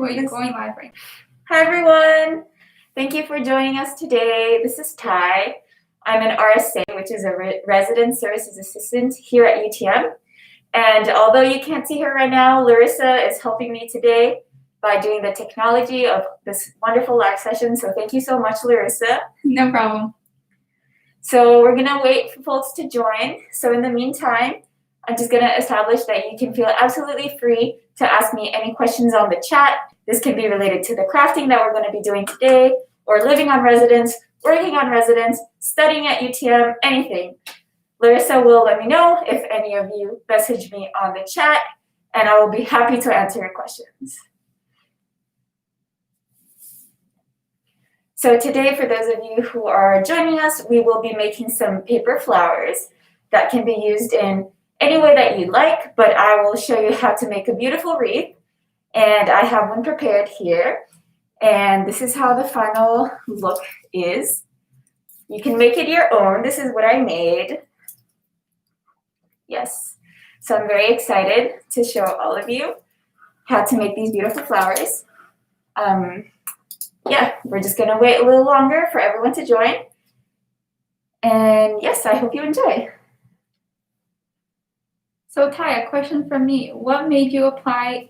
Going live right now. Hi everyone! Thank you for joining us today. This is Ty. I'm an RSA, which is a Resident Services Assistant here at UTM. And although you can't see her right now, Larissa is helping me today by doing the technology of this wonderful live session. So thank you so much, Larissa. No problem. So we're gonna wait for folks to join. So in the meantime, I'm just gonna establish that you can feel absolutely free to ask me any questions on the chat. This can be related to the crafting that we're gonna be doing today, or living on residence, working on residence, studying at UTM, anything. Larissa will let me know if any of you message me on the chat, and I will be happy to answer your questions. So today, for those of you who are joining us, we will be making some paper flowers that can be used in any way that you like, but I will show you how to make a beautiful wreath. And I have one prepared here. And this is how the final look is. You can make it your own. This is what I made. Yes. So I'm very excited to show all of you how to make these beautiful flowers. Yeah, we're just going to wait a little longer for everyone to join. And yes, I hope you enjoy. So Ty, a question from me. What made you apply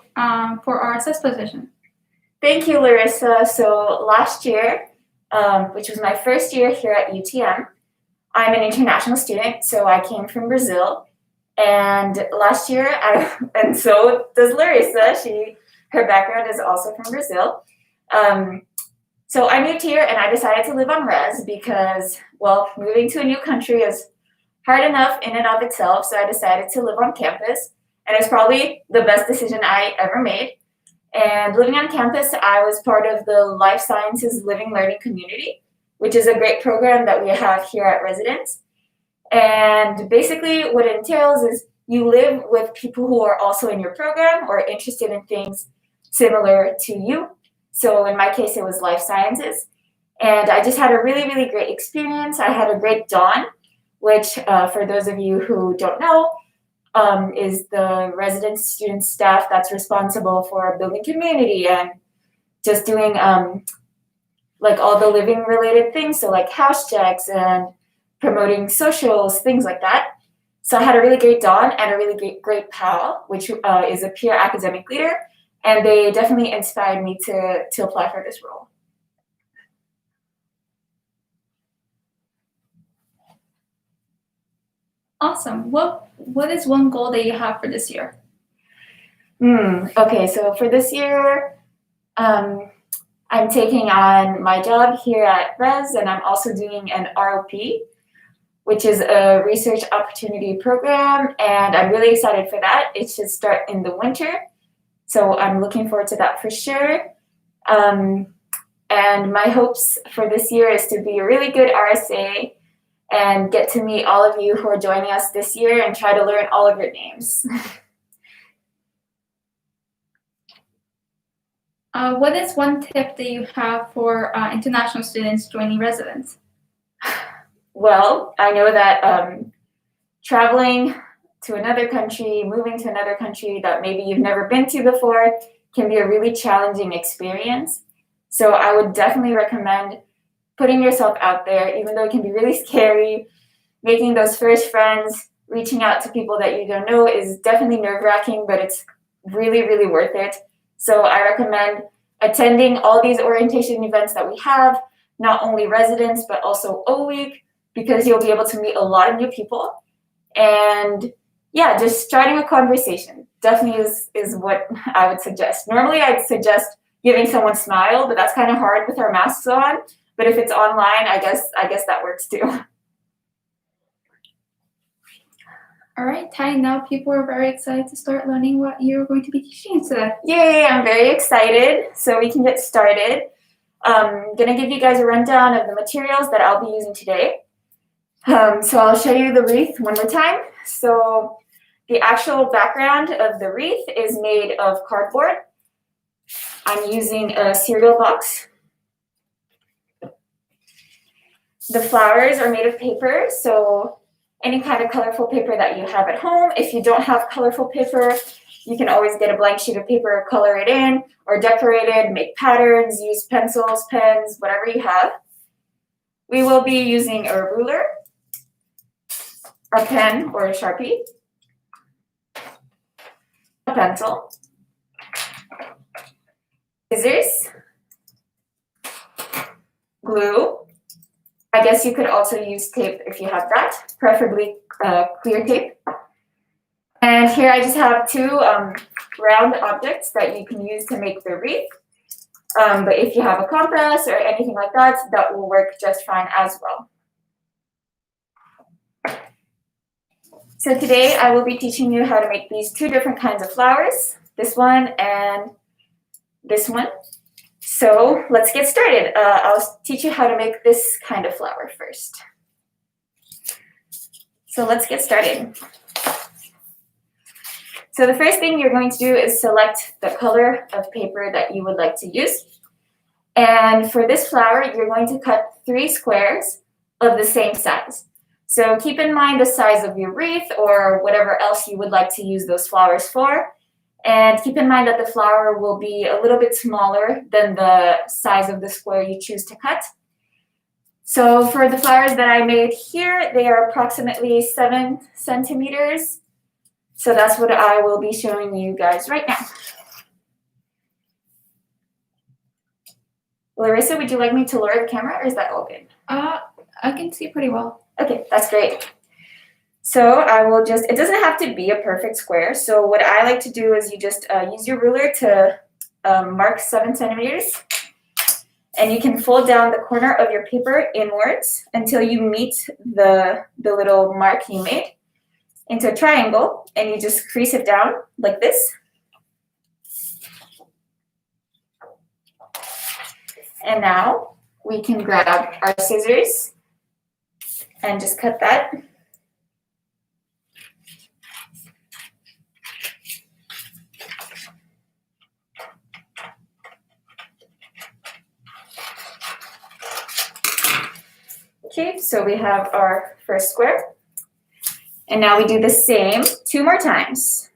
for RSS position? Thank you, Larissa. So last year, which was my first year here at UTM, I'm an international student, so I came from Brazil. And last year, and so does Larissa. Her background is also from Brazil. So I moved here and I decided to live on res because, well, moving to a new country is hard enough in and of itself, so I decided to live on campus, and it's probably the best decision I ever made. And living on campus, I was part of the Life Sciences Living Learning Community, which is a great program that we have here at Residence. And basically what it entails is you live with people who are also in your program or interested in things similar to you. So in my case, it was life sciences. And I just had a really, really great experience. I had a great dawn, which for those of you who don't know, is the resident student staff that's responsible for building community and just doing like all the living related things. So like house checks and promoting socials, things like that. So I had a really great dawn and a really great pal, which is a peer academic leader. And they definitely inspired me to apply for this role. Awesome. What is one goal that you have for this year? Okay, so for this year, I'm taking on my job here at Res, and I'm also doing an ROP, which is a research opportunity program, and I'm really excited for that. It should start in the winter, so I'm looking forward to that for sure. And my hopes for this year is to be a really good RSA and get to meet all of you who are joining us this year and try to learn all of your names. What is one tip that you have for international students joining residence? Well, I know that traveling to another country, moving to another country that maybe you've never been to before can be a really challenging experience. So I would definitely recommend putting yourself out there, even though it can be really scary. Making those first friends, reaching out to people that you don't know is definitely nerve-wracking, but it's really, really worth it. So I recommend attending all these orientation events that we have, not only residents, but also O Week, because you'll be able to meet a lot of new people. And yeah, just starting a conversation definitely is what I would suggest. Normally I'd suggest giving someone a smile, but that's kind of hard with our masks on. But if it's online, I guess that works too. All right, Ty, now people are very excited to start learning what you're going to be teaching today. Yay, I'm very excited. So we can get started. I'm going to give you guys a rundown of the materials that I'll be using today. So I'll show you the wreath one more time. So the actual background of the wreath is made of cardboard. I'm using a cereal box. The flowers are made of paper, so any kind of colorful paper that you have at home. If you don't have colorful paper, You can always get a blank sheet of paper, color it in, or decorate it, make patterns, use pencils, pens, whatever you have. We will be using a ruler, a pen or a Sharpie, a pencil, scissors, glue. I guess you could also use tape if you have that, preferably clear tape. And here I just have two round objects that you can use to make the wreath. But if you have a compass or anything like that, that will work just fine as well. So today I will be teaching you how to make these two different kinds of flowers, this one and this one. So let's get started. I'll teach you how to make this kind of flower first. So let's get started. So the first thing you're going to do is select the color of paper that you would like to use. And for this flower, you're going to cut 3 squares of the same size. So keep in mind the size of your wreath or whatever else you would like to use those flowers for. And keep in mind that the flower will be a little bit smaller than the size of the square you choose to cut. So for the flowers that I made here, they are approximately 7 centimeters. So that's what I will be showing you guys right now. Larissa, would you like me to lower the camera or is that all good? I can see pretty well. Okay, that's great. So I will just, it doesn't have to be a perfect square. So what I like to do is you just use your ruler to mark 7 centimeters. And you can fold down the corner of your paper inwards until you meet the little mark you made into a triangle, and you just crease it down like this. And now we can grab our scissors and just cut that. Okay, so we have our first square. And now we do the same 2 more times.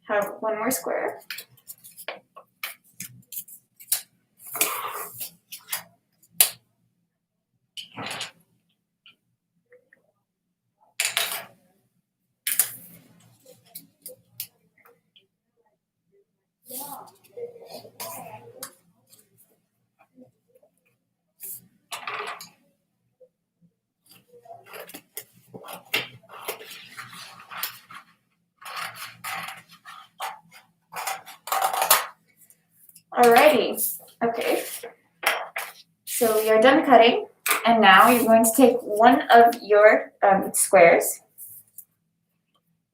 Have 1 more square. Alrighty, okay. So we are done cutting, and now you're going to take one of your squares,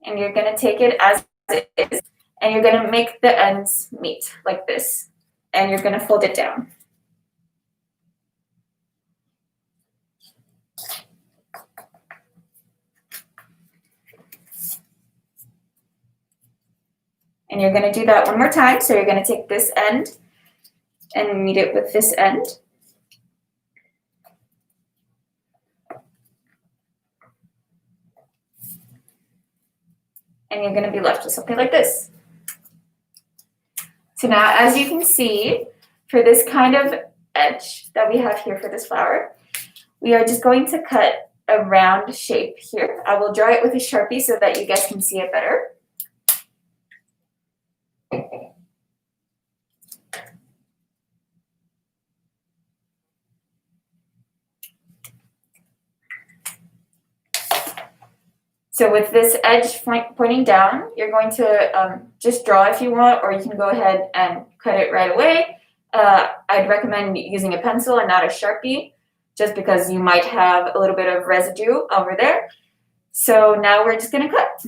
and you're going to take it as it is, and you're going to make the ends meet like this, and you're going to fold it down. And you're going to do that 1 more time. So you're going to take this end and meet it with this end. And you're going to be left with something like this. So now, as you can see, for this kind of edge that we have here for this flower, we are just going to cut a round shape here. I will draw it with a Sharpie so that you guys can see it better. So with this edge pointing down, you're going to just draw if you want, or you can go ahead and cut it right away. I'd recommend using a pencil and not a Sharpie, just because you might have a little bit of residue over there. So now we're just going to cut.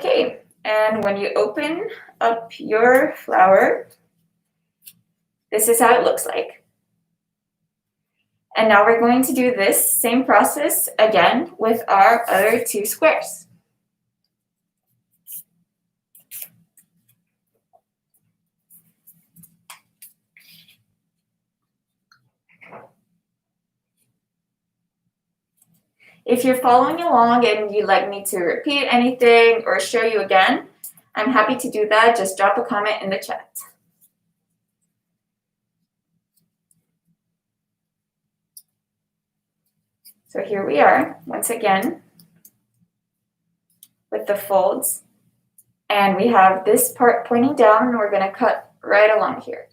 Okay, and when you open up your flower, this is how it looks like. And now we're going to do this same process again with our other two squares. If you're following along and you'd like me to repeat anything or show you again, I'm happy to do that. Just drop a comment in the chat. So here we are, once again, with the folds. And we have this part pointing down, and we're going to cut right along here.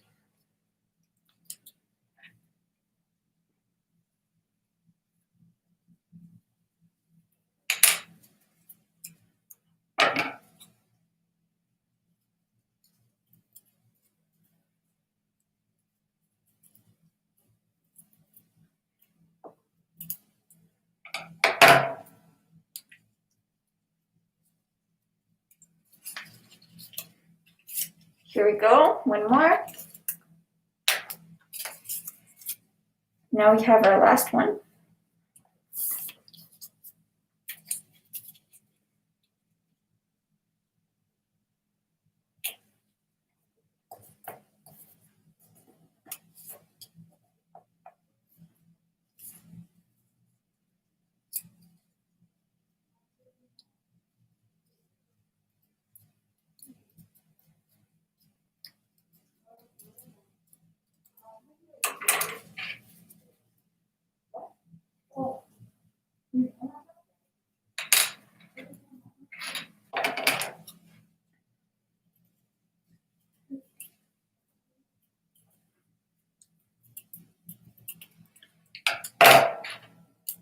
Here we go, one more. Now we have our last one.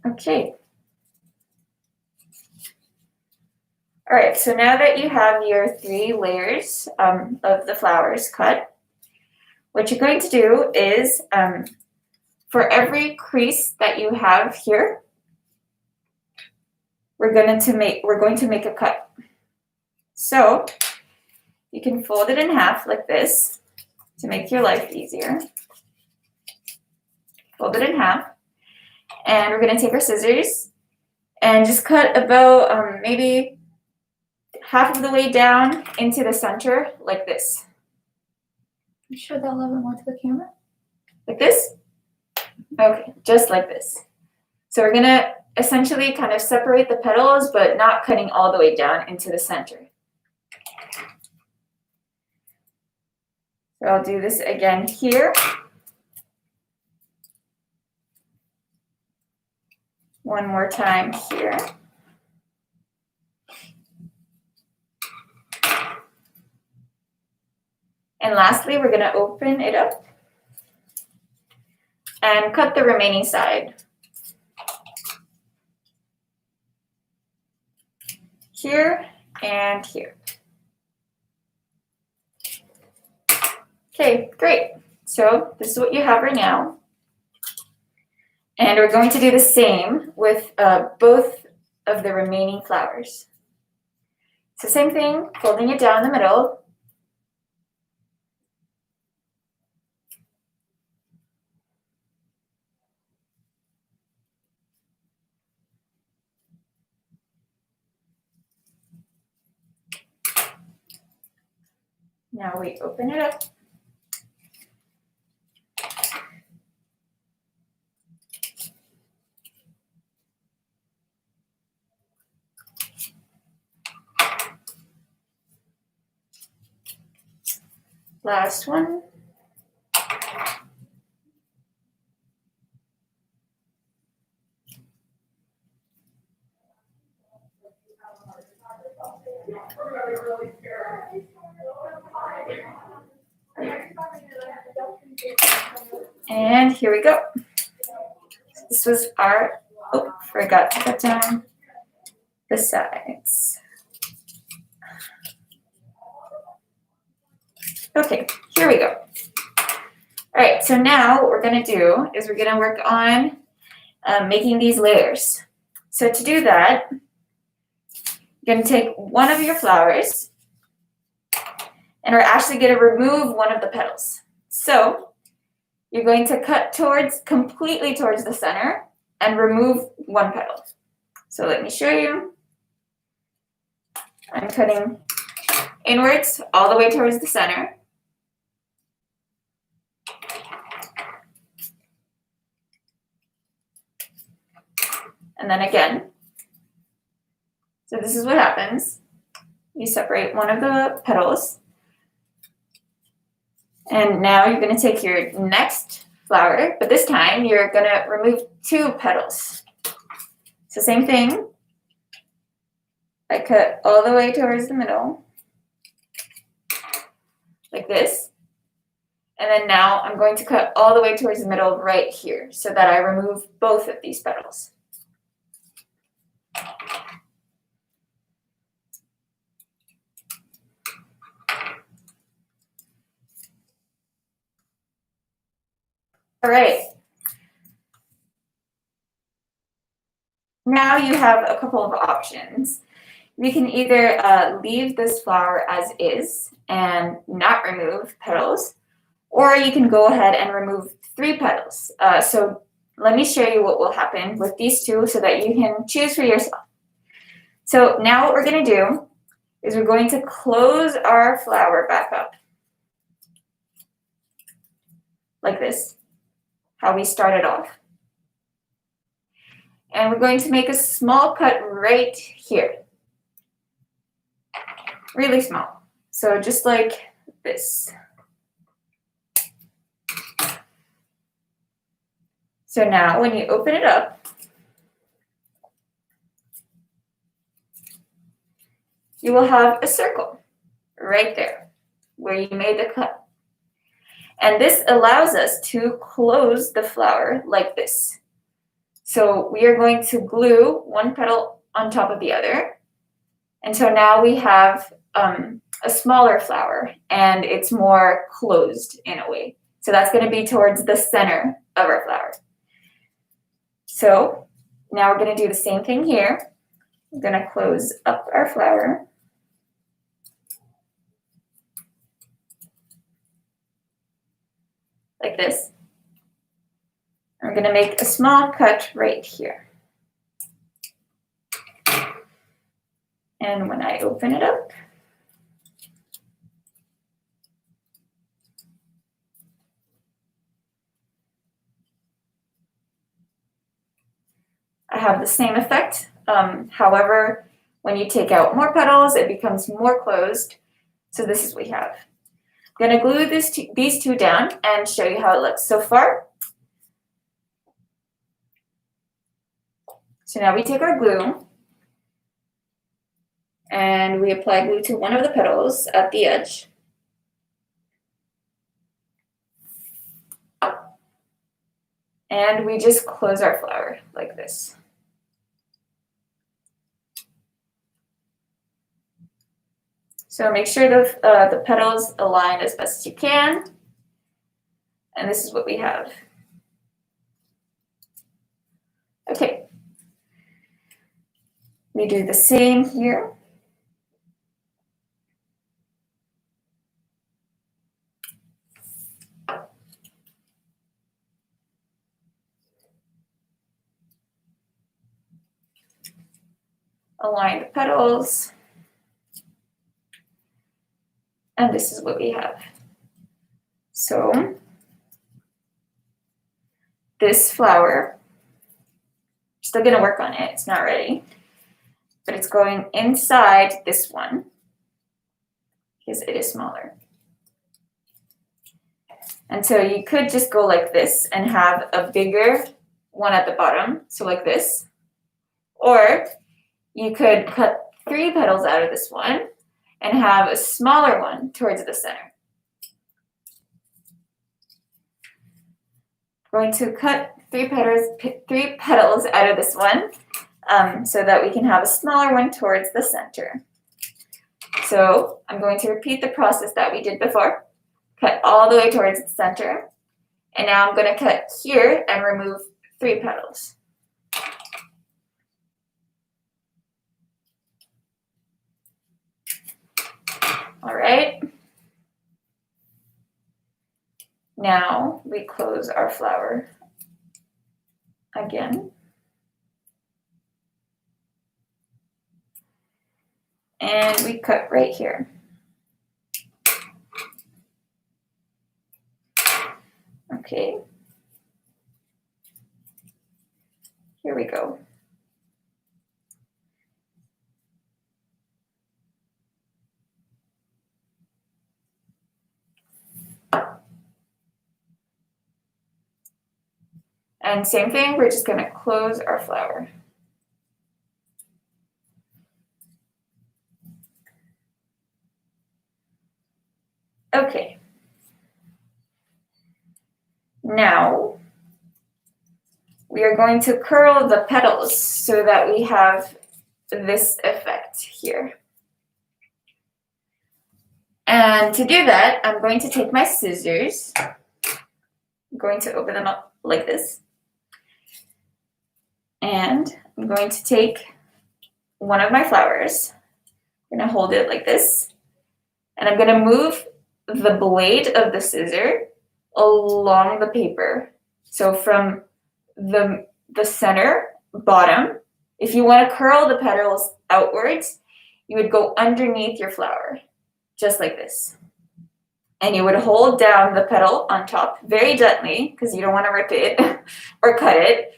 Okay. All right, so now that you have your 3 layers of the flowers cut, what you're going to do is for every crease that you have here, we're going to make a cut. So you can fold it in half like this to make your life easier. Fold it in half, and we're going to take our scissors and just cut about maybe half of the way down into the center like this. Show that a little bit more to the camera. Like this? Okay, just like this. So we're gonna essentially kind of separate the petals, but not cutting all the way down into the center. So I'll do this again here. One more time here. And lastly, we're gonna open it up and cut the remaining side. Here and here. Okay, great. So this is what you have right now. And we're going to do the same with both of the remaining flowers. So same thing, folding it down the middle. Now we open it up. Last one. And here we go. This was our, oh, forgot to put down the sides. Okay, here we go. All right, so now what we're gonna do is we're gonna work on making these layers. So to do that, You're going to take one of your flowers, and we're actually going to remove one of the petals. So you're going to cut completely towards the center and remove one petal. So let me show you. I'm cutting inwards all the way towards the center. And then again. So this is what happens. You separate one of the petals. And now you're going to take your next flower, but this time you're going to remove 2 petals. So same thing. I cut all the way towards the middle, like this. And then now I'm going to cut all the way towards the middle right here so that I remove both of these petals. All right. Now you have a couple of options. You can either leave this flower as is and not remove petals, or you can go ahead and remove 3 petals. So let me show you what will happen with these 2 so that you can choose for yourself. So now what we're going to do is we're going to close our flower back up like this, how we started off. And we're going to make a small cut right here. Really small. So just like this. So now when you open it up, you will have a circle right there where you made the cut. And this allows us to close the flower like this. So we are going to glue one petal on top of the other. And so now we have a smaller flower and it's more closed in a way. So that's going to be towards the center of our flower. So now we're going to do the same thing here. We're going to close up our flower. Like this. I'm going to make a small cut right here. And when I open it up, I have the same effect. However, when you take out more petals, it becomes more closed. So this is what we have. I'm going to glue these 2 down and show you how it looks so far. So now we take our glue and we apply glue to one of the petals at the edge. And we just close our flower like this. So make sure the petals align as best as you can. And this is what we have. Okay. We do the same here. Align the petals. And this is what we have. So this flower, still going to work on it. It's not ready. But it's going inside this one because it is smaller. And so you could just go like this and have a bigger one at the bottom, so like this. Or you could cut 3 petals out of this one and have a smaller one towards the center. I'm going to cut 3 petals out of this one so that we can have a smaller one towards the center. So I'm going to repeat the process that we did before. Cut all the way towards the center. And now I'm going to cut here and remove 3 petals. now we close our flower again. And we cut right here. Okay. Here we go. And same thing, we're just going to close our flower. Okay. Now, we are going to curl the petals so that we have this effect here. And to do that, I'm going to take my scissors. I'm going to open them up like this. And I'm going to take one of my flowers. I'm going to hold it like this. And I'm going to move the blade of the scissor along the paper. So from the center bottom, if you want to curl the petals outwards, you would go underneath your flower, just like this. And you would hold down the petal on top very gently, because you don't want to rip it or cut it.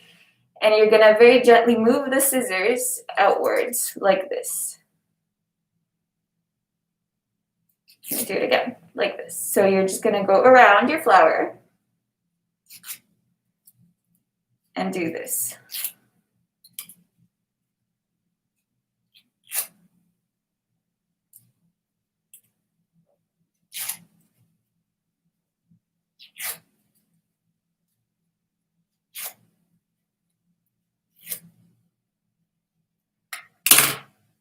And you're going to very gently move the scissors outwards like this. Do it again, like this. So you're just going to go around your flower and do this.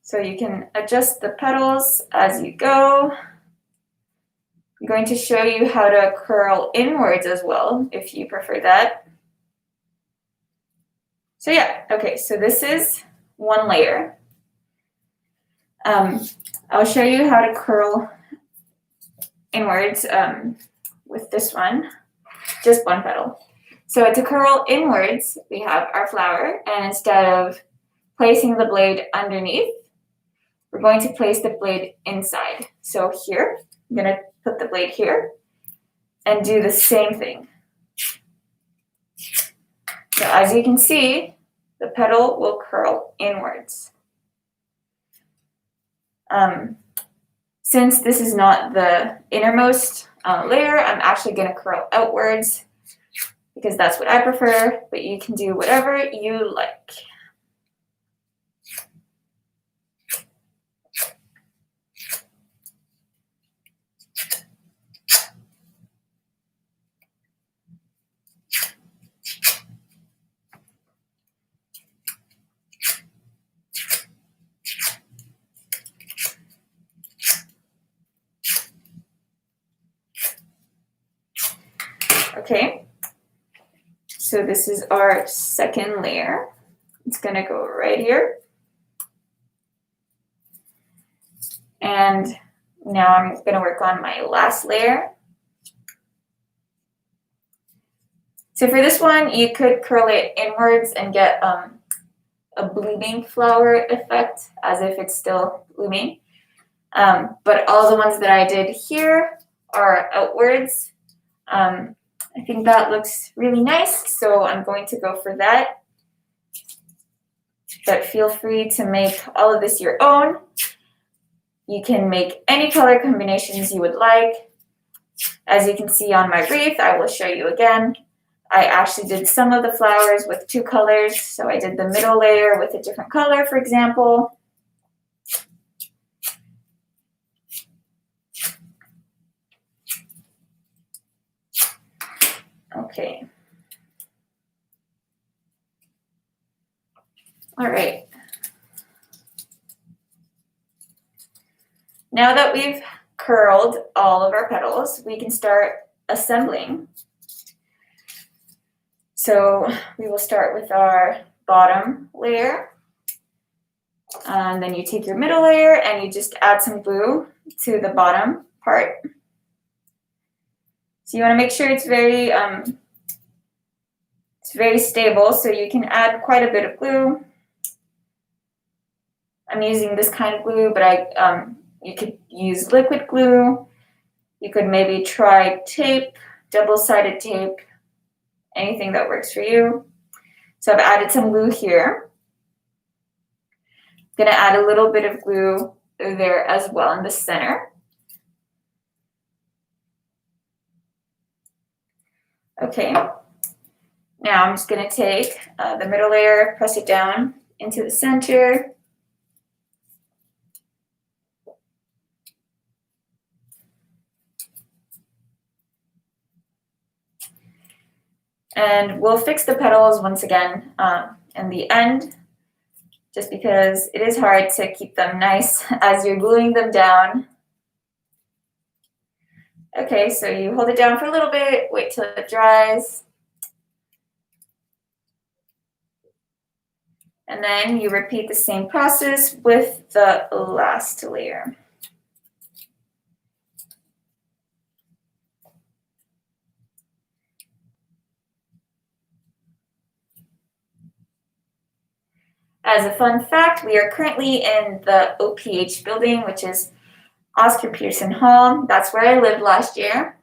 So you can adjust the petals as you go. I'm going to show you how to curl inwards as well, if you prefer that. So yeah, okay, so this is one layer. I'll show you how to curl inwards with this one, just one petal. So to curl inwards, we have our flower, and instead of placing the blade underneath, we're going to place the blade inside. So here, I'm going to put the blade here and do the same thing. So as you can see, the petal will curl inwards. Since this is not the innermost layer, I'm actually going to curl outwards because that's what I prefer, but you can do whatever you like. Okay, so this is our second layer. It's going to go right here. And now I'm going to work on my last layer. So for this one, you could curl it inwards and get a blooming flower effect, as if it's still blooming. But all the ones that I did here are outwards. I think that looks really nice, so I'm going to go for that. But feel free to make all of this your own. You can make any color combinations you would like. As you can see on my wreath, I will show you again. I actually did some of the flowers with two colors. So I did the middle layer with a different color, for example. Okay. All right. Now that we've curled all of our petals, we can start assembling. So we will start with our bottom layer. And then you take your middle layer and you just add some glue to the bottom part. So you want to make sure it's very stable, so you can add quite a bit of glue. I'm using this kind of glue, but you could use liquid glue. You could maybe try tape, double-sided tape, anything that works for you. So I've added some glue here. I'm gonna add a little bit of glue there as well in the center. Okay, now I'm just gonna take the middle layer, press it down into the center. And we'll fix the petals once again in the end, just because it is hard to keep them nice as you're gluing them down. Okay, so you hold it down for a little bit, wait till it dries. And then you repeat the same process with the last layer. As a fun fact, we are currently in the OPH building, which is Oscar Peterson Hall. That's where I lived last year.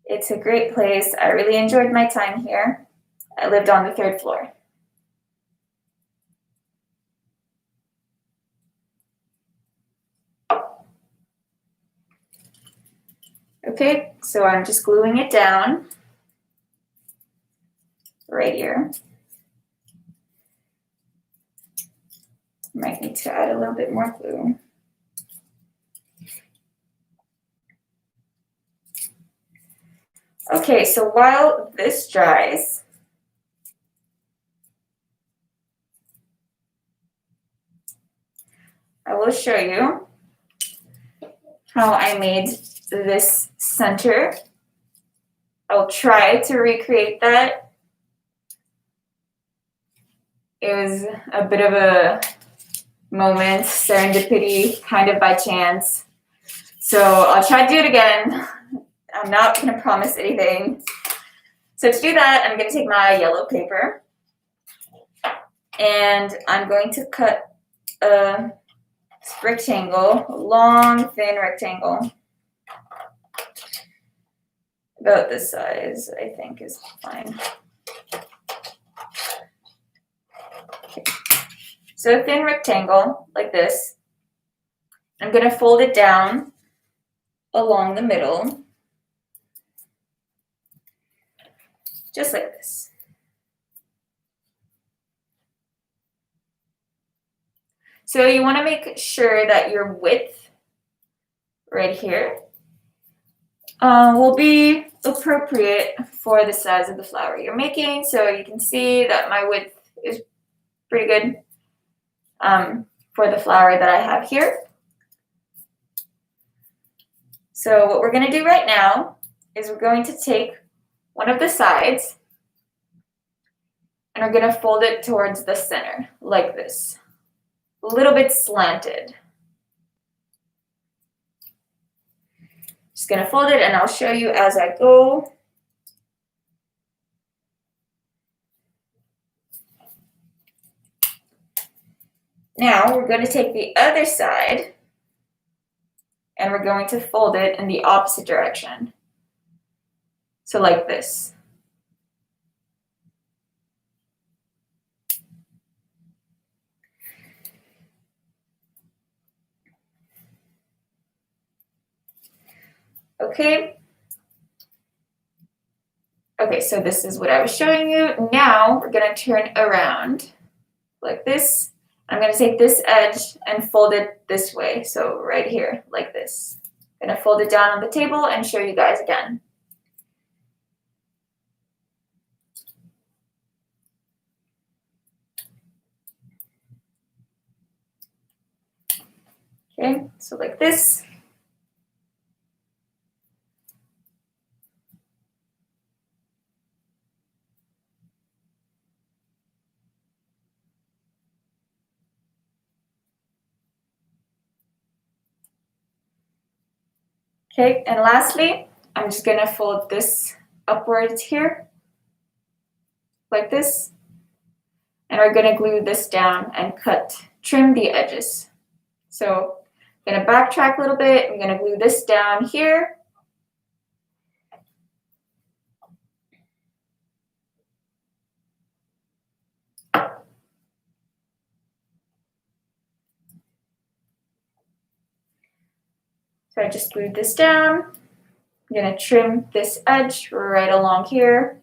It's a great place. I really enjoyed my time here. I lived on the 3rd floor. Okay, so I'm just gluing it down right here. Might need to add a little bit more glue. Okay, so while this dries, I will show you how I made this center. I'll try to recreate that. It was a bit of a moment, serendipity, kind of by chance. So I'll try to do it again. I'm not going to promise anything. So to do that, I'm going to take my yellow paper and I'm going to cut a rectangle, a long, thin rectangle. About this size, I think, is fine. Okay. So a thin rectangle like this. I'm going to fold it down along the middle, just like this. So you want to make sure that your width right here will be appropriate for the size of the flower you're making. So you can see that my width is pretty good for the flower that I have here. So what we're going to do right now is we're going to take one of the sides and we're going to fold it towards the center like this, a little bit slanted. Just going to fold it and I'll show you as I go. Now we're going to take the other side and we're going to fold it in the opposite direction. So like this. Okay. Okay, so this is what I was showing you. Now we're going to turn around like this. I'm going to take this edge and fold it this way. So right here, like this. I'm going to fold it down on the table and show you guys again. Okay, so like this. Okay, and lastly, I'm just gonna fold this upwards here, like this, and we're gonna glue this down and trim the edges. So I'm gonna backtrack a little bit, I'm gonna glue this down here. So I just glued this down. I'm gonna trim this edge right along here.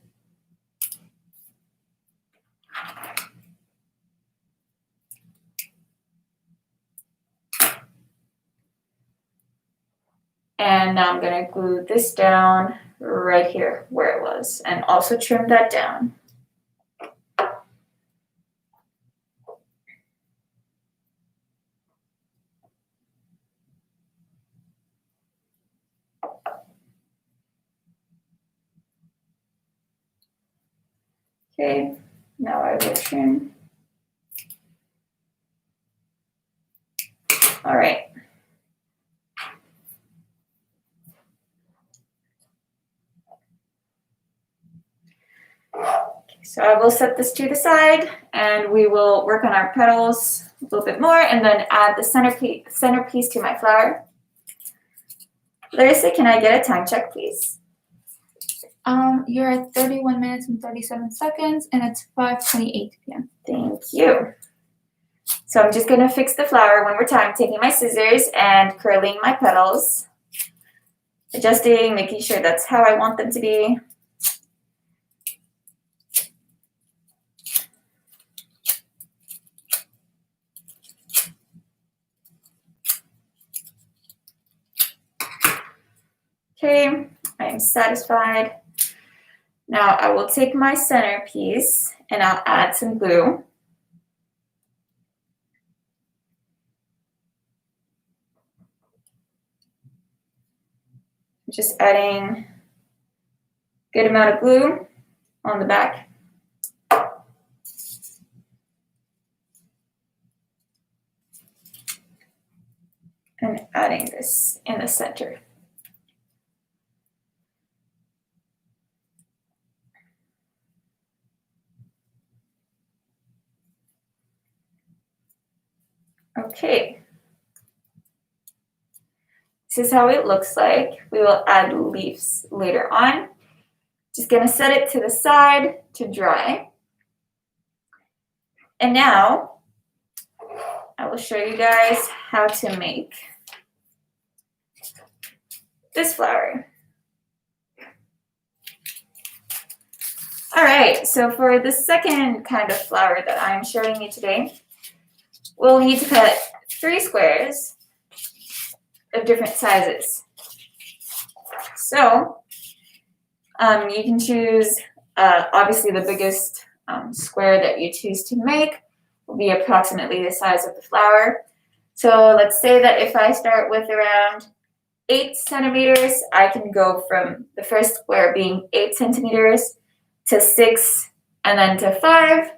And now I'm gonna glue this down right here where it was and also trim that down. Okay, now I will trim. All right. Okay, so I will set this to the side and we will work on our petals a little bit more and then add the centerpiece to my flower. Larissa, can I get a time check, please? You're at 31 minutes and 37 seconds, and it's 5:28 p.m. Thank you. So I'm just gonna fix the flower one more time, taking my scissors and curling my petals, adjusting, making sure that's how I want them to be. Okay, I am satisfied. Now I will take my centerpiece and I'll add some glue. Just adding a good amount of glue on the back. And adding this in the center. Okay. This is how it looks like. We will add leaves later on. Just gonna set it to the side to dry. And now I will show you guys how to make this flower. All right, so for the second kind of flower that I'm showing you today, we'll need to cut 3 squares of different sizes. So you can choose, obviously the biggest square that you choose to make will be approximately the size of the flower. So let's say that if I start with around 8 centimeters, I can go from the first square being 8 centimeters to 6 and then to 5,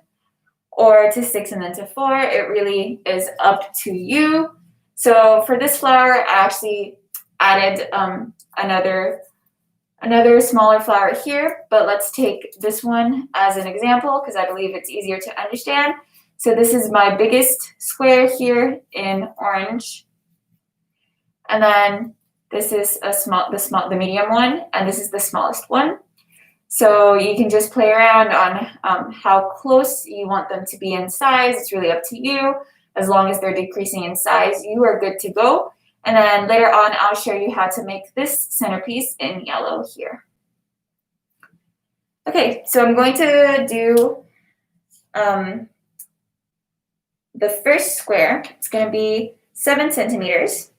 or to 6 and then to 4. It really is up to you. So for this flower, I actually added another smaller flower here, but let's take this one as an example because I believe it's easier to understand. So this is my biggest square here in orange, and then this is the medium one, and this is the smallest one. So you can just play around on how close you want them to be in size. It's really up to you. As long as they're decreasing in size, you are good to go. And then later on, I'll show you how to make this centerpiece in yellow here. Okay, so I'm going to do the first square. It's going to be 7 centimeters.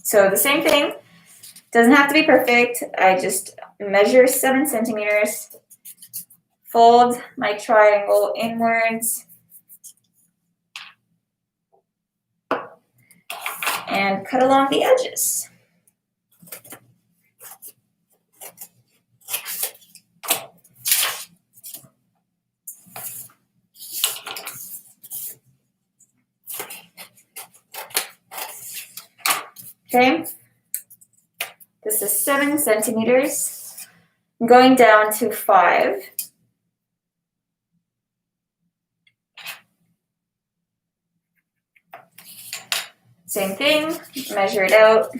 So the same thing. Doesn't have to be perfect. I just measure 7 centimeters, fold my triangle inwards, and cut along the edges. Okay, this is 7 centimeters. I'm going down to 5. Same thing, measure it out,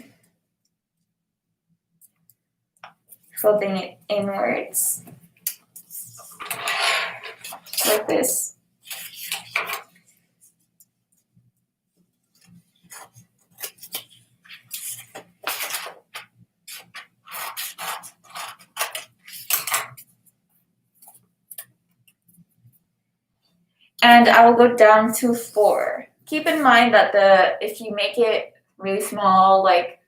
folding it inwards, like this. And I will go down to 4. Keep in mind that if you make it really small, like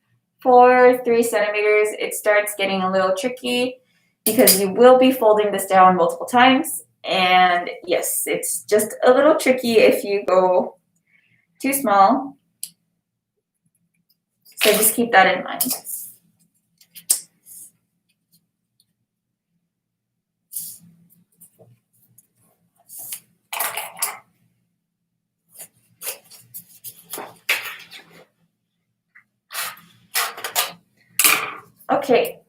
4, 3 centimeters, it starts getting a little tricky because you will be folding this down multiple times. And yes, it's just a little tricky if you go too small. So just keep that in mind. Okay,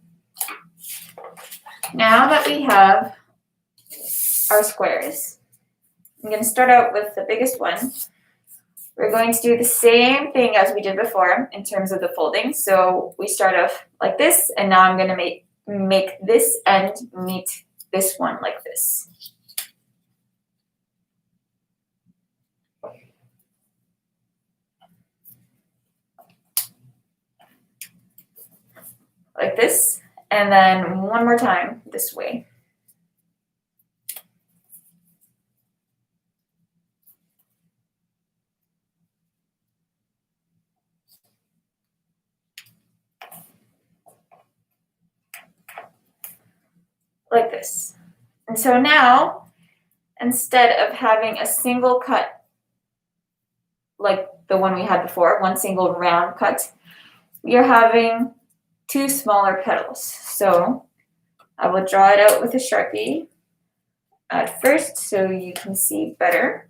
now that we have our squares, I'm going to start out with the biggest one. We're going to do the same thing as we did before in terms of the folding. So we start off like this, and now I'm going to make this end meet this one like this. Like this, and then one more time this way. Like this. And so now, instead of having a single cut like the one we had before, one single round cut, we are having 2 smaller petals. So I will draw it out with a Sharpie at first so you can see better.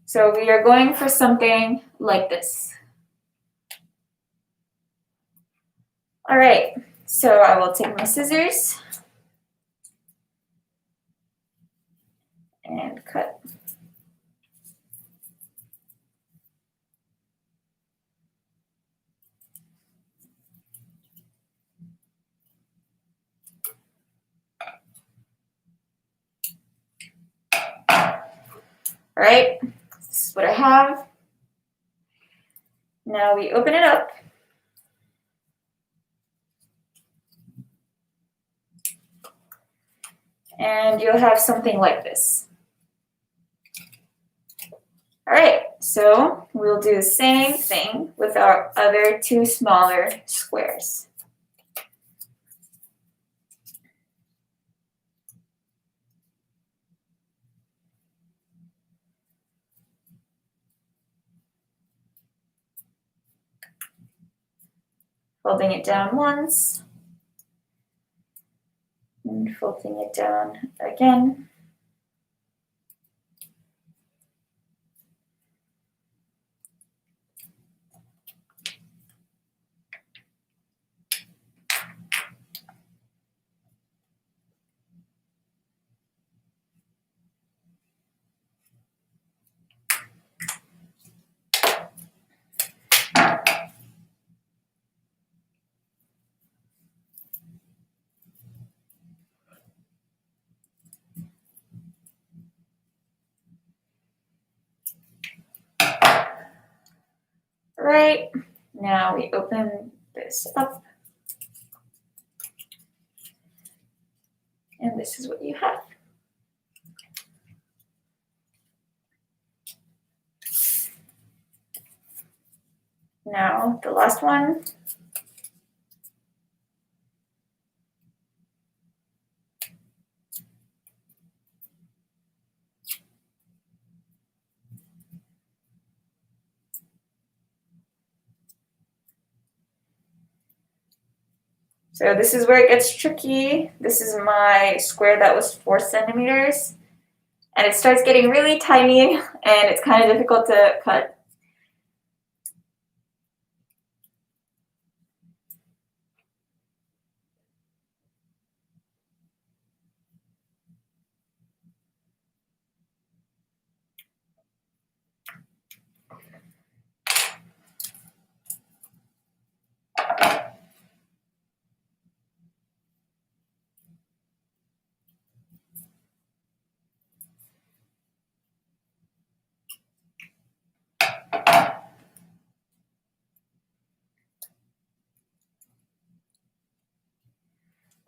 So we are going for something like this. All right, so I will take my scissors and cut. All right, this is what I have. Now we open it up. And you'll have something like this. All right, so we'll do the same thing with our other 2 smaller squares. Folding it down once, and folding it down again. Right, now we open this up. And this is what you have. Now the last one. So this is where it gets tricky. This is my square that was 4 centimeters. And it starts getting really tiny and it's kind of difficult to cut.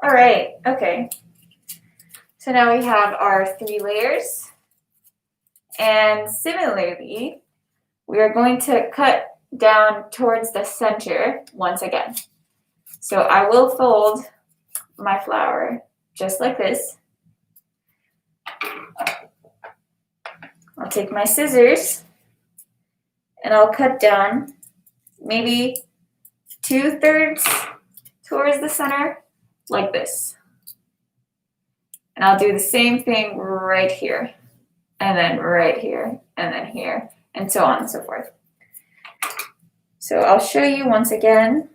All right, okay. So now we have our 3 layers. And similarly, we are going to cut down towards the center once again. So I will fold my flower just like this. I'll take my scissors and I'll cut down maybe 2/3 towards the center like this. And I'll do the same thing right here, and then right here, and then here, and so on and so forth. So I'll show you once again.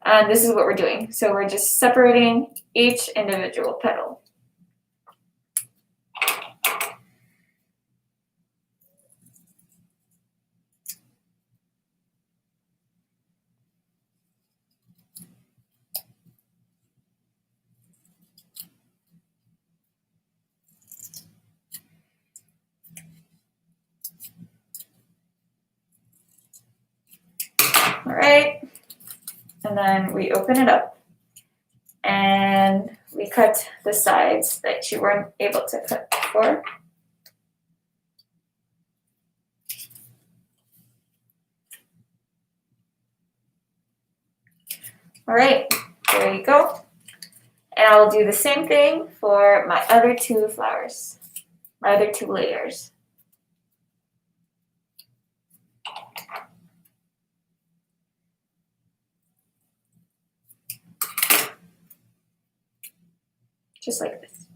And this is what we're doing. So we're just separating each individual petal. All right, and then we open it up and we cut the sides that you weren't able to cut before. All right, there you go. And I'll do the same thing for my other 2 flowers, my other 2 layers. Just like this.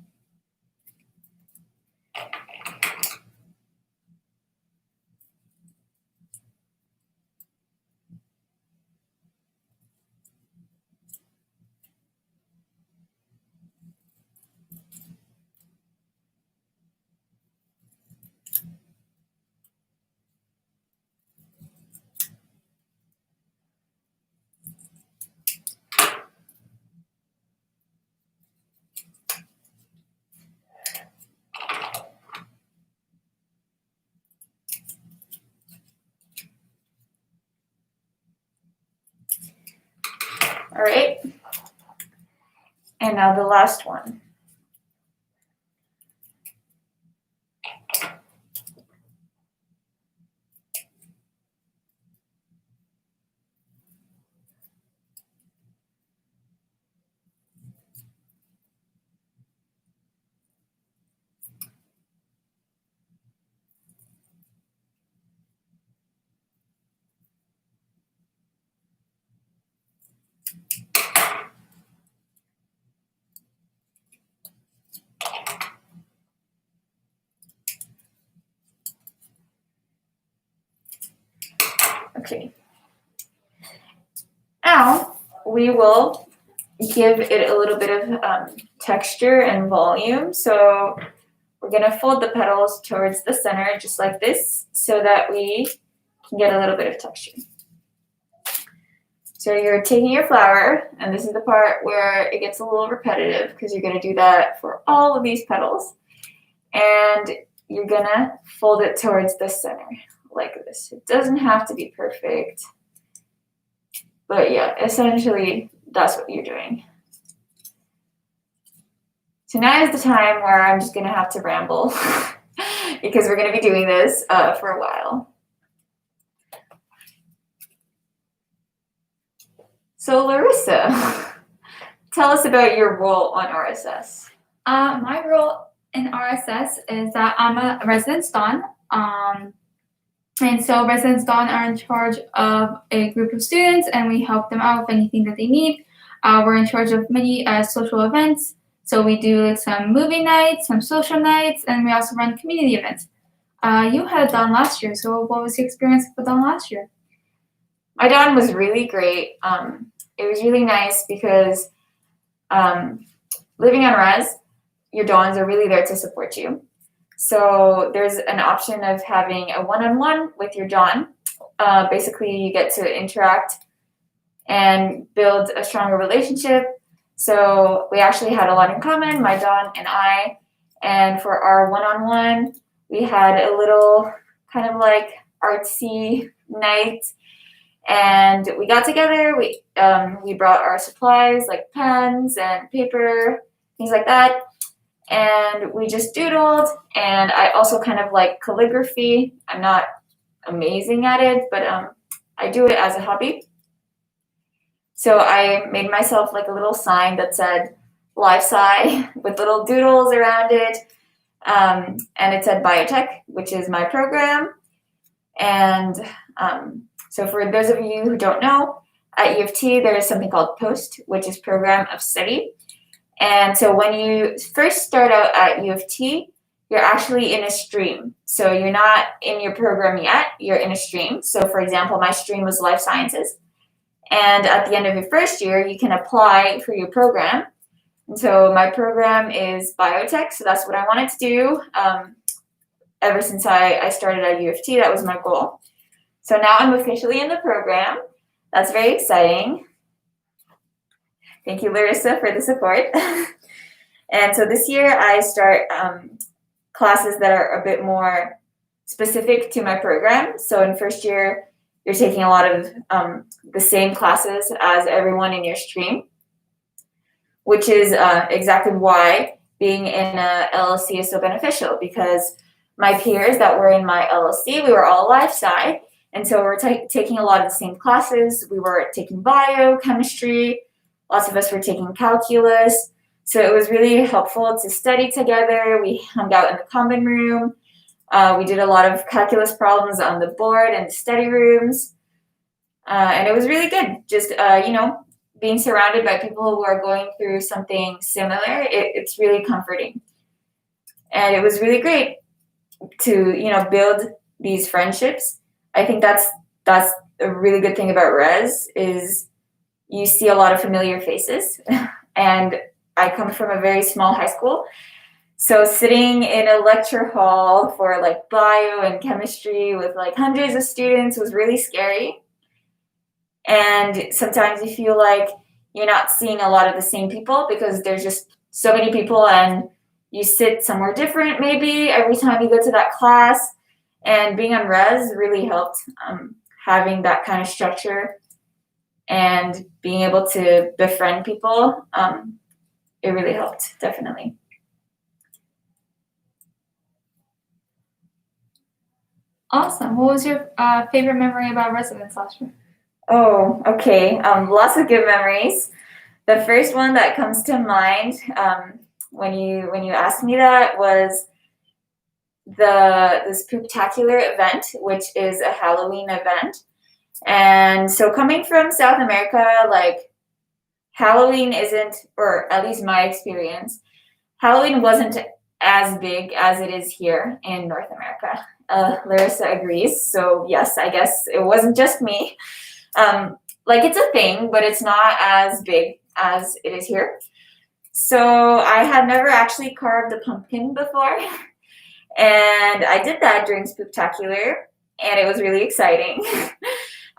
All right, and now the last one. Okay. Now we will give it a little bit of texture and volume. So we're going to fold the petals towards the center just like this so that we can get a little bit of texture. So you're taking your flower, and this is the part where it gets a little repetitive because you're going to do that for all of these petals. And you're going to fold it towards the center like this. It doesn't have to be perfect. But yeah, essentially, that's what you're doing. So now is the time where I'm just going to have to ramble because we're going to be doing this for a while. So Larissa, tell us about your role on RSS. My role in RSS is that I'm a resident ston. And so residents Dawn are in charge of a group of students, and we help them out with anything that they need. We're in charge of many social events. So we do like some movie nights, some social nights, and we also run community events. You had Dawn last year, so what was your experience with Dawn last year? My Dawn was really great. It was really nice because living on res, your Dawns are really there to support you. So there's an option of having a one-on-one with your Dawn. Basically, you get to interact and build a stronger relationship. So we actually had a lot in common, my Dawn and I. And for our one-on-one, we had a little kind of like artsy night. And we got together. We brought our supplies like pens and paper, things like that. And we just doodled. And I also kind of like calligraphy. I'm not amazing at it, but I do it as a hobby. So I made myself like a little sign that said Life Sci with little doodles around it. And it said biotech, which is my program. And so for those of you who don't know, at U of T, there is something called POST, which is Program of Study. And so when you first start out at U of T, you're actually in a stream. So you're not in your program yet, you're in a stream. So for example, my stream was life sciences. And at the end of your first year, you can apply for your program. And so my program is biotech, so that's what I wanted to do. Ever since I started at U of T, that was my goal. So now I'm officially in the program. That's very exciting. Thank you, Larissa, for the support. And so this year I start classes that are a bit more specific to my program. So in first year, you're taking a lot of the same classes as everyone in your stream, which is exactly why being in a LLC is so beneficial, because my peers that were in my LLC, we were all life sci, and so we're taking a lot of the same classes. We were taking bio, chemistry, lots of us were taking calculus, so it was really helpful to study together. We hung out in the common room. We did a lot of calculus problems on the board and the study rooms, and it was really good. Just being surrounded by people who are going through something similar, it's really comforting, and it was really great to build these friendships. I think that's a really good thing about res is you see a lot of familiar faces, and I come from a very small high school. So sitting in a lecture hall for like bio and chemistry with like hundreds of students was really scary. And sometimes you feel like you're not seeing a lot of the same people because there's just so many people, and you sit somewhere different maybe every time you go to that class. And being on res really helped, having that kind of structure and being able to befriend people. It really helped, definitely. Awesome. What was your favorite memory about residence last year? Oh, okay. Lots of good memories. The first one that comes to mind when you asked me that was the Spooktacular event, which is a Halloween event. And so coming from South America, like Halloween isn't, or at least my experience, Halloween wasn't as big as it is here in North America. Larissa agrees. So yes, I guess it wasn't just me. Like it's a thing, but it's not as big as it is here. So I had never actually carved a pumpkin before. And I did that during Spooktacular, and it was really exciting.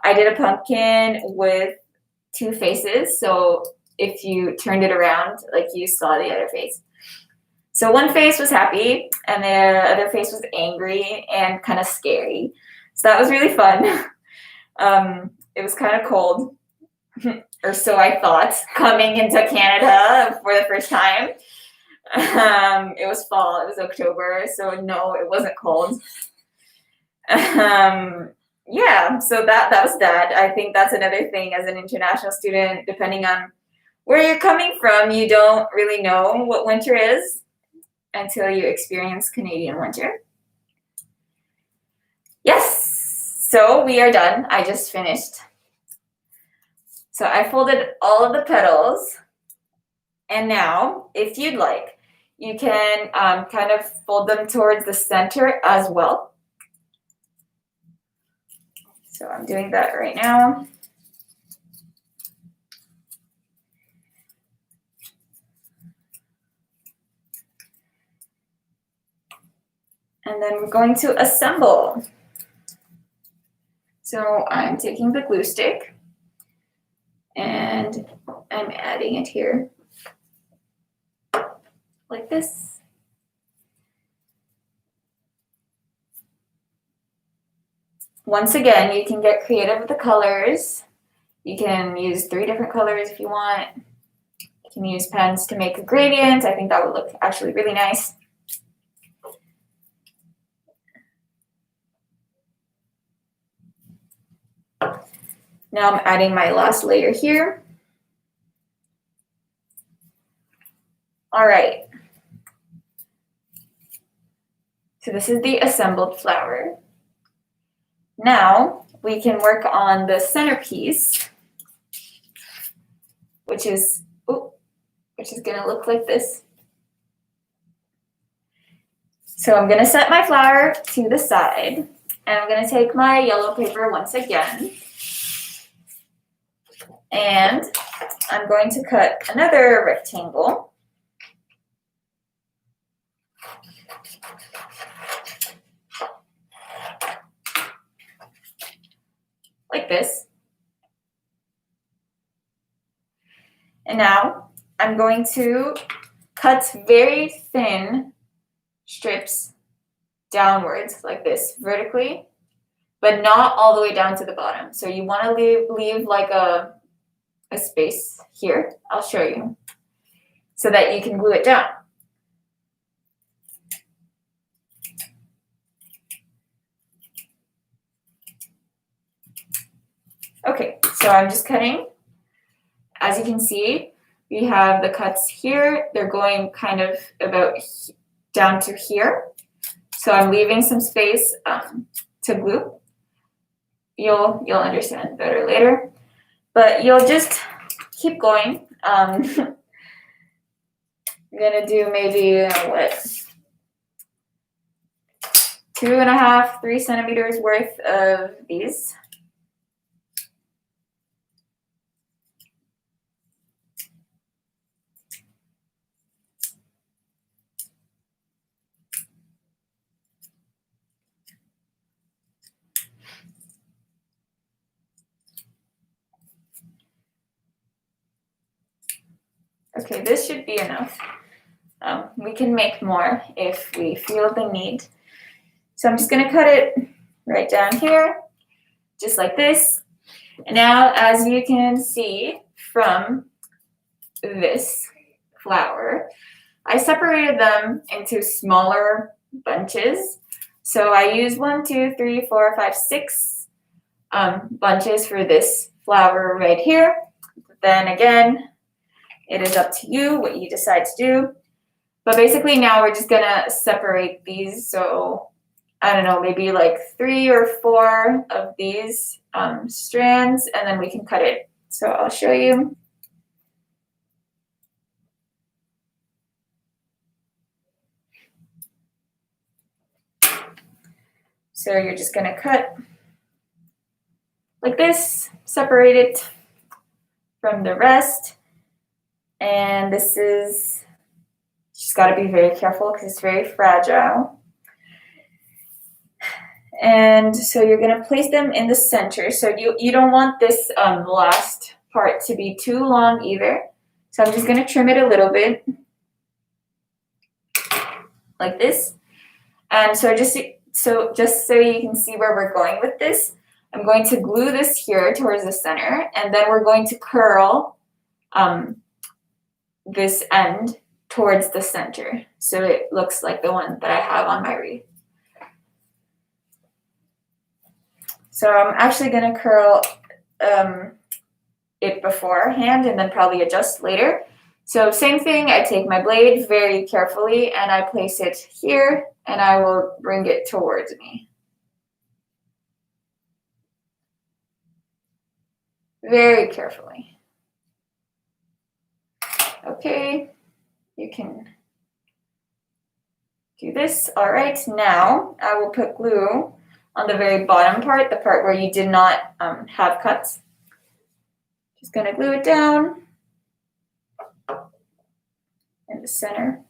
I did a pumpkin with two faces, so if you turned it around, like you saw the other face. So one face was happy, and the other face was angry and kind of scary. So that was really fun. It was kind of cold, or so I thought, coming into Canada for the first time. It was fall, it was October, so no, it wasn't cold. Yeah, so that was that. I think that's another thing as an international student, depending on where you're coming from, you don't really know what winter is until you experience Canadian winter. Yes, So we are done. I just finished. So I folded all of the petals. And now, if you'd like, you can kind of fold them towards the center as well. So I'm doing that right now. And then we're going to assemble. So I'm taking the glue stick and I'm adding it here like this. Once again, you can get creative with the colors. You can use 3 different colors if you want. You can use pens to make a gradient. I think that would look actually really nice. Now I'm adding my last layer here. All right. So this is the assembled flower. Now we can work on the centerpiece, which is going to look like this. So I'm going to set my flower to the side, and I'm going to take my yellow paper once again, and I'm going to cut another rectangle. Like this. And now I'm going to cut very thin strips downwards like this, vertically, but not all the way down to the bottom. So you want to leave like a space here. I'll show you, so that you can glue it down. Okay, so I'm just cutting. As you can see, we have the cuts here. They're going kind of about down to here. So I'm leaving some space to glue. You'll understand better later. But you'll just keep going. I'm gonna do maybe 2.5, 3 centimeters worth of these. Okay, this should be enough. We can make more if we feel the need. So I'm just going to cut it right down here, just like this. And now, as you can see from this flower, I separated them into smaller bunches. So I used 1, 2, 3, 4, 5, 6 bunches for this flower right here. Then again, it is up to you what you decide to do. But basically now we're just gonna separate these. So I don't know, maybe like 3 or 4 of these strands, and then we can cut it. So I'll show you. So you're just gonna cut like this, separate it from the rest. And this is, just got to be very careful because it's very fragile. And so you're going to place them in the center. So you don't want this last part to be too long either. So I'm just going to trim it a little bit like this. And so just so you can see where we're going with this, I'm going to glue this here towards the center, and then we're going to curl this end towards the center, so it looks like the one that I have on my wreath. So I'm actually going to curl it beforehand and then probably adjust later. So same thing, I take my blade very carefully and I place it here, and I will bring it towards me. very carefully. Okay, you can do this. All right, now I will put glue on the very bottom part, the part where you did not have cuts. Just gonna glue it down in the center.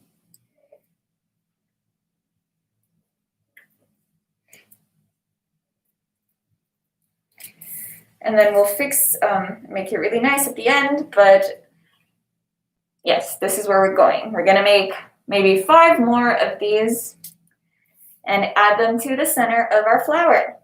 And then we'll fix, make it really nice at the end, but yes, this is where we're going. We're gonna make maybe 5 more of these and add them to the center of our flower.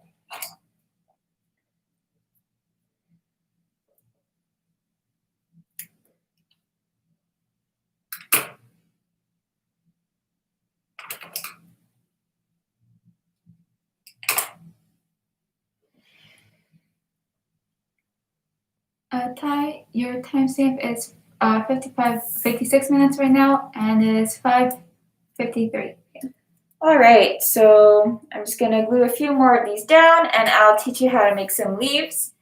Ty, your timestamp is 56 minutes right now, and it is 5:53. All right, so I'm just gonna glue a few more of these down, and I'll teach you how to make some leaves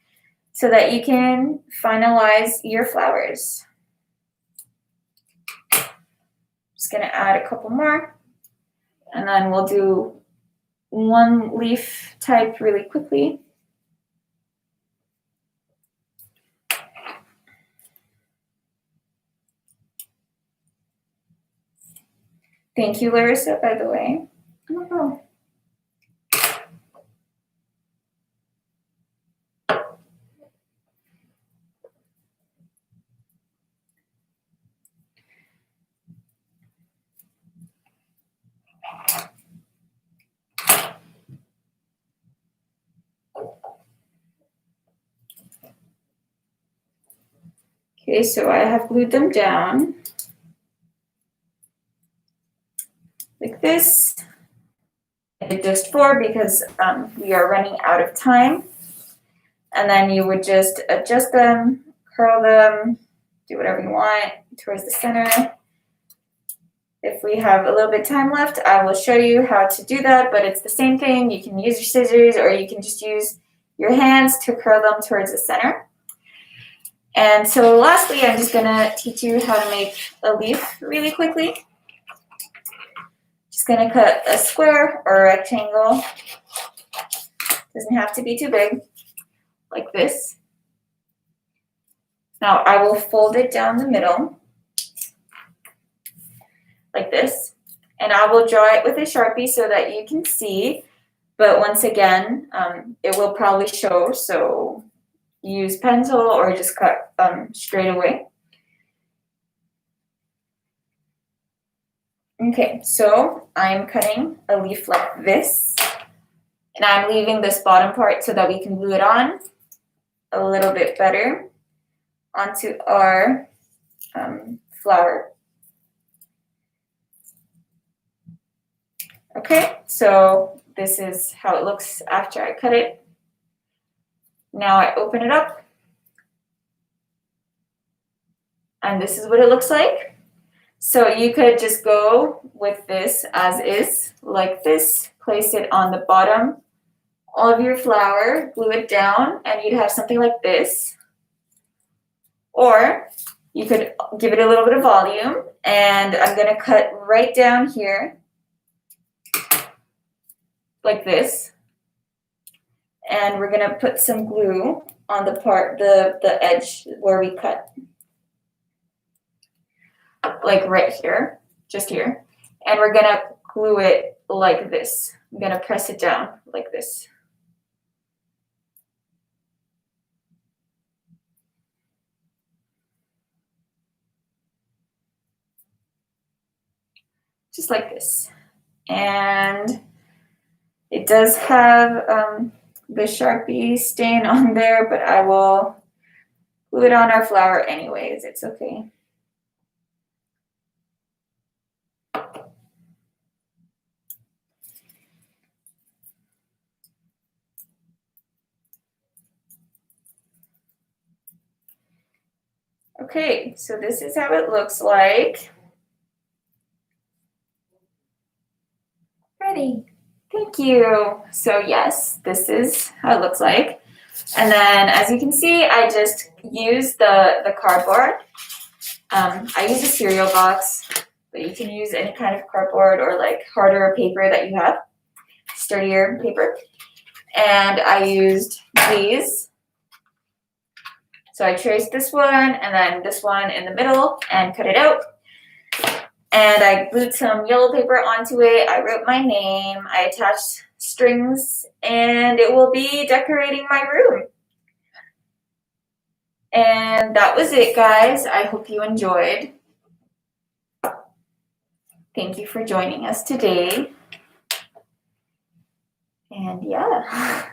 so that you can finalize your flowers. Just gonna add a couple more, and then we'll do one leaf type really quickly. Thank you, Larissa, by the way. No problem. Okay, so I have glued them down like this. I did just 4 because we are running out of time. And then you would just adjust them, curl them, do whatever you want towards the center. If we have a little bit of time left, I will show you how to do that, but it's the same thing. You can use your scissors or you can just use your hands to curl them towards the center. And so lastly, I'm just gonna teach you how to make a leaf really quickly. Just gonna cut a square or a rectangle. Doesn't have to be too big, like this. Now I will fold it down the middle, like this. And I will draw it with a Sharpie so that you can see. But once again, it will probably show, so use pencil or just cut straight away. Okay, so I'm cutting a leaf like this, and I'm leaving this bottom part so that we can glue it on a little bit better onto our flower. Okay, so this is how it looks after I cut it. Now I open it up, and this is what it looks like. So you could just go with this as is, like this, place it on the bottom of your flower, glue it down, and you'd have something like this. Or you could give it a little bit of volume, and I'm gonna cut right down here, like this. And we're gonna put some glue on the part, the edge where we cut. Like right here, just here. And we're gonna glue it like this. I'm gonna press it down like this. Just like this. And it does have the Sharpie stain on there, but I will glue it on our flower anyways. It's okay. Okay, so this is how it looks like. Ready. Thank you. So yes, this is how it looks like. And then, as you can see, I just use the cardboard. I use a cereal box, but you can use any kind of cardboard or like harder paper that you have, sturdier paper. And I used these. So I traced this one and then this one in the middle and cut it out. And I glued some yellow paper onto it. I wrote my name. I attached strings, and it will be decorating my room. And that was it, guys. I hope you enjoyed. Thank you for joining us today. And yeah.